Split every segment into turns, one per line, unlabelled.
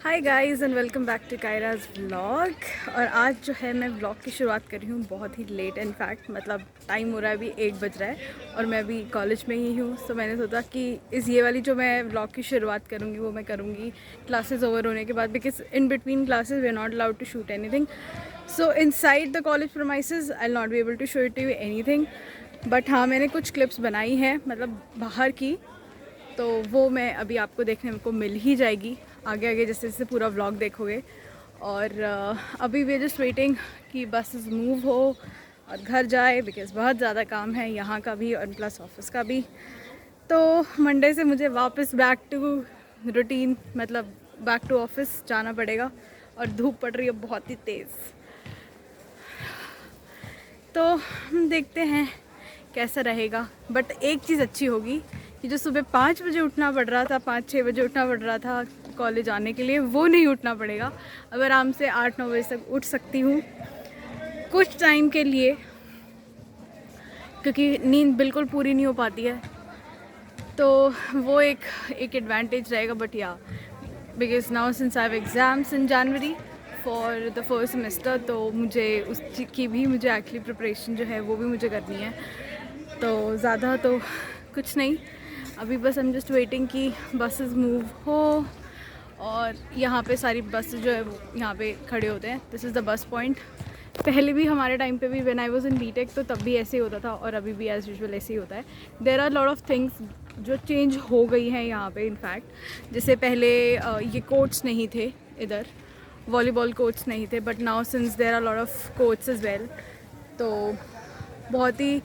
Hi guys and welcome back to Kayraj vlog. और आज जो है मैं व्लॉग की शुरुआत कर रही हूँ बहुत ही लेट। इनफैक्ट मतलब टाइम हो रहा है अभी 1 बज रहा है और मैं अभी कॉलेज में ही हूँ। सो मैंने सोचा कि ये वाली जो मैं व्लॉग की शुरुआत करूँगी वो मैं करूँगी क्लासेस ओवर होने के बाद, because in between classes we are not allowed to shoot anything. So inside the college premises I will not be able to show it you anything. But हाँ, मैंने कुछ क्लिप्स बनाई हैं मतलब बाहर की, तो वो मैं अभी आपको देखने को मिल ही जाएगी आगे आगे जैसे जैसे पूरा व्लॉग देखोगे। और अभी वे जस्ट वेटिंग कि बसेस मूव हो और घर जाए, बिकॉज़ बहुत ज़्यादा काम है यहाँ का भी और प्लस ऑफिस का भी। तो मंडे से मुझे वापस बैक टू रूटीन, मतलब बैक टू ऑफिस जाना पड़ेगा। और धूप पड़ रही है बहुत ही तेज़, तो हम देखते हैं कैसा रहेगा। बट एक चीज़ अच्छी होगी कि जो सुबह 5 बजे उठना पड़ रहा था, 5-6 बजे उठना पड़ रहा था कॉलेज आने के लिए, वो नहीं उठना पड़ेगा। अब आराम से 8-9 बजे तक उठ सकती हूँ कुछ टाइम के लिए, क्योंकि नींद बिल्कुल पूरी नहीं हो पाती है। तो वो एक एडवांटेज रहेगा। बट या because now since I have exams in January for the first semester, तो मुझे उस चीज़ की भी मुझे एक्चुअली प्रिपरेशन जो है वो भी मुझे करनी है। तो ज़्यादा तो कुछ नहीं, अभी बस आई एम जस्ट वेटिंग कि बसेस मूव हो। और यहाँ पे सारी बसेस जो है वो यहाँ पे खड़े होते हैं। This is the bus point. पहले भी हमारे टाइम पे भी when I was in BTech तो तब भी ऐसे ही होता था और अभी भी एज़ यूजुअल ऐसे ही होता है। There are lot of things जो चेंज हो गई हैं यहाँ पे। इनफैक्ट जैसे पहले ये कोर्ट्स नहीं थे इधर, वॉलीबॉल कोर्ट्स नहीं थे, but now since there are lot of courts is well, तो बहुत ही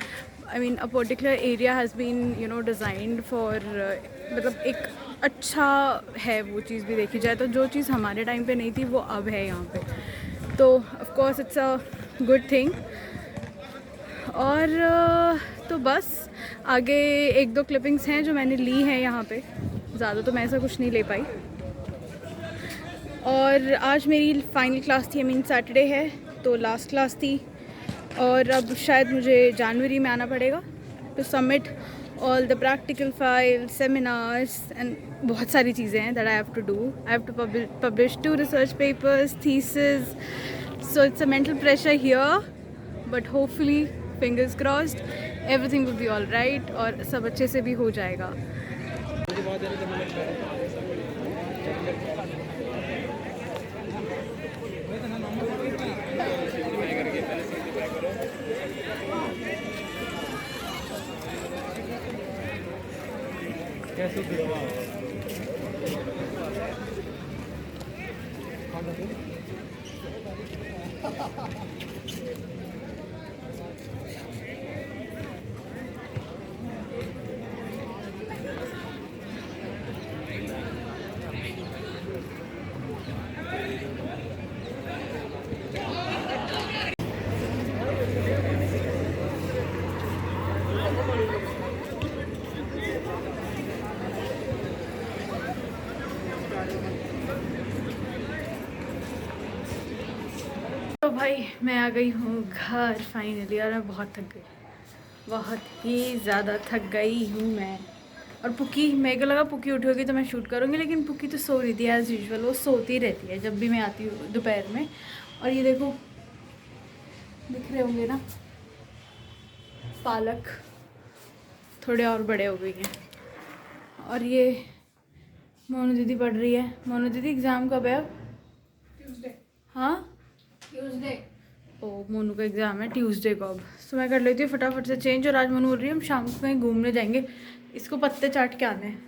I mean a particular area has been designed for, मतलब एक अच्छा है वो चीज़ भी देखी जाए तो। जो चीज़ हमारे टाइम पे नहीं थी वो अब है यहाँ पे, तो of course it's a good thing. और तो बस आगे 1-2 क्लिपिंग्स हैं जो मैंने ली हैं यहाँ पे, ज़्यादा तो मैं ऐसा कुछ नहीं ले पाई। और आज मेरी फाइनल क्लास थी, आई मीन सैटरडे है तो लास्ट क्लास थी। और अब शायद मुझे जनवरी में आना पड़ेगा to submit all the practical file seminars and बहुत सारी चीज़ें हैं that I have to do. I have to publish 2 research papers, thesis, so it's a mental pressure here, but hopefully fingers crossed everything will be all right और सब अच्छे से भी हो जाएगा। तो भाई मैं आ गई हूँ घर फाइनली, और मैं बहुत थक गई, बहुत ही ज़्यादा थक गई हूँ मैं। और पुकी, मेरे को लगा पुकी उठी होगी तो मैं शूट करूँगी, लेकिन पुकी तो सो रही थी एज़ यूजुअल। वो सोती रहती है जब भी मैं आती हूँ दोपहर में। और ये देखो, दिख रहे होंगे ना, पालक थोड़े और बड़े हो गए हैं। और ये मोनू दीदी पढ़ रही है। मोनू दीदी एग्ज़ाम कब है अब? ट्यूसडे। हाँ, ट्यूसडे। ओ, मोनू का एग्ज़ाम है ट्यूसडे को। अब तो मैं कर लेती हूँ फटाफट से चेंज। और आज मोनू बोल रही है हम शाम को कहीं घूमने जाएंगे, इसको पत्ते चाट के आने हैं,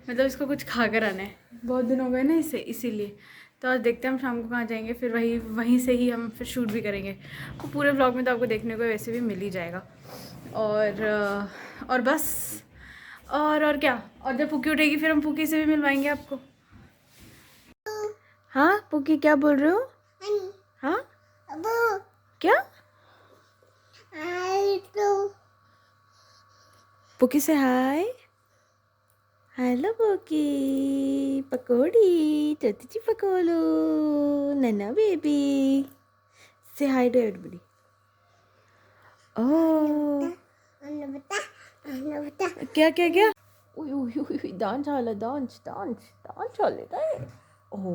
मतलब इसको कुछ खा कर आना है। बहुत दिन हो गए ना इसे, इसीलिए। तो आज देखते हैं हम शाम को कहाँ जाएंगे, फिर वहीं से ही हम फिर शूट भी करेंगे। वो पूरे व्लॉग में तो आपको देखने को वैसे भी मिल ही जाएगा। और बस, और क्या। और जब पुकी उठेगी फिर हम पुकी से भी मिलवाएंगे आपको। हाँ पुकी, क्या बोल रहे हो? हाँ क्या? पुकी से हाय। हेलो पुकी, पकोड़ी, चची पकोड़ो, नन्ना बेबी, से हाय टू एवरीबॉडी। ओह, क्या क्या क्या? डांस वाला, डांस डांस डांस वाले।
ओ हो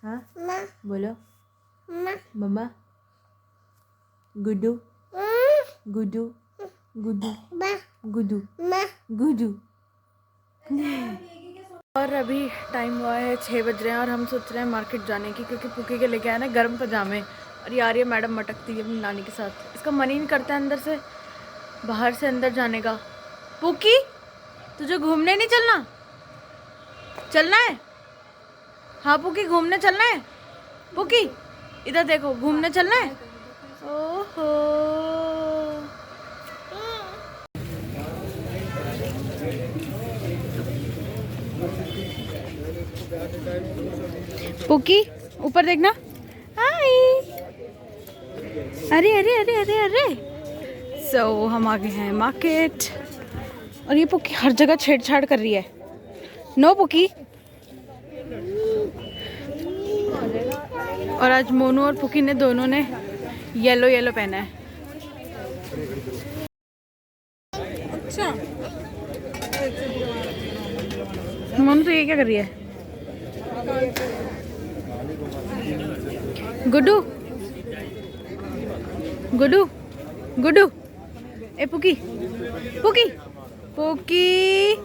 हाँ बोलो मम्मा गुड्डू गुड्डू गुड्डू गुड्डू गुड्डू।
और अभी टाइम हुआ है 6 बज रहे हैं और हम सोच रहे हैं मार्केट जाने की, क्योंकि पुकी के लेके आए ना गर्म पजामे। और यार ये मैडम मटकती है अपनी नानी के साथ, इसका मन ही नहीं करता है अंदर से बाहर से अंदर जाने का। पुकी तुझे घूमने नहीं चलना? चलना है? हाँ पुकी घूमने चलना है? पुकी इधर देखो, घूमने चलना है? ओहो पुकी ऊपर देखना। हाय अरे अरे अरे अरे अरे। सो हम आ गए हैं मार्केट और ये पुकी हर जगह छेड़छाड़ कर रही है। नो पुकी। और आज मोनू और पुकी ने दोनों ने येलो येलो पहना है। अच्छा मोनू तो ये क्या कर रही है? गुड्डू गुड्डू गुड्डू ए पुकी पुकी पुकी।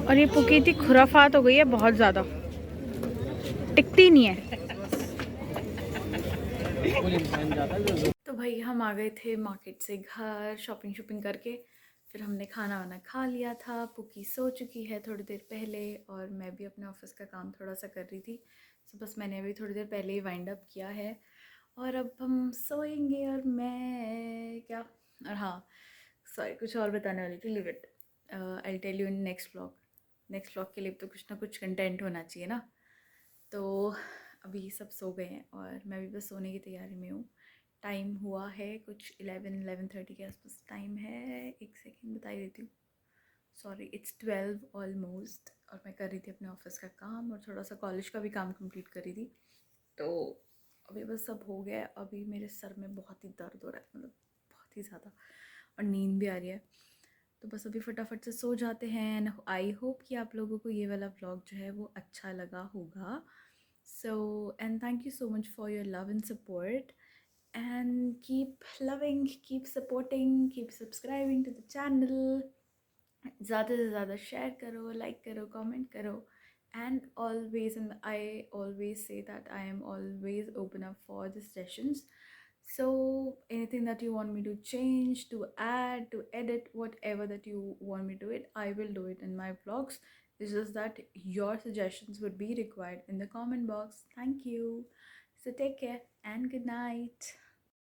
और ये पुकी इतनी खुराफात हो गई है बहुत ज़्यादा, टिकती नहीं है। तो भाई हम आ गए थे मार्केट से घर, शॉपिंग शॉपिंग करके फिर हमने खाना वाना खा लिया था। पुकी सो चुकी है थोड़ी देर पहले और मैं भी अपने ऑफिस का काम थोड़ा सा कर रही थी। सो बस मैंने अभी थोड़ी देर पहले ही वाइंड अप किया है और अब हम सोएंगे। और मैं क्या, और हाँ सॉरी कुछ और बताने वाली थी, leave it, I tell you in next vlog. Next vlog के लिए तो कुछ ना कुछ कंटेंट होना चाहिए ना। तो अभी सब सो गए हैं और मैं भी बस सोने की तैयारी में हूँ। टाइम हुआ है कुछ 11-11:30 के आसपास टाइम है। एक सेकेंड बता ही देती हूँ, सॉरी इट्स 12 ऑलमोस्ट। और मैं कर रही थी अपने ऑफिस का काम और थोड़ा सा कॉलेज का भी काम कंप्लीट कर रही थी। तो अभी बस सब हो गया। अभी मेरे सर में बहुत ही दर्द हो रहा है, मतलब बहुत ही ज़्यादा, और नींद भी आ रही है। तो बस अभी फटाफट से सो जाते हैं। आई होप कि आप लोगों को ये वाला व्लॉग जो है वो अच्छा लगा होगा। So and thank you so much for your love and support and keep loving, keep supporting, keep subscribing to the channel. ज़्यादा से ज़्यादा शेयर करो, लाइक करो, कमेंट करो। And always, and I always say that I am always open up for the sessions. So anything that you want me to change, to add, to edit, whatever that you want me to do it, I will do it in my vlogs. It's just that your suggestions would be required in the comment box. Thank you. So take care and good night.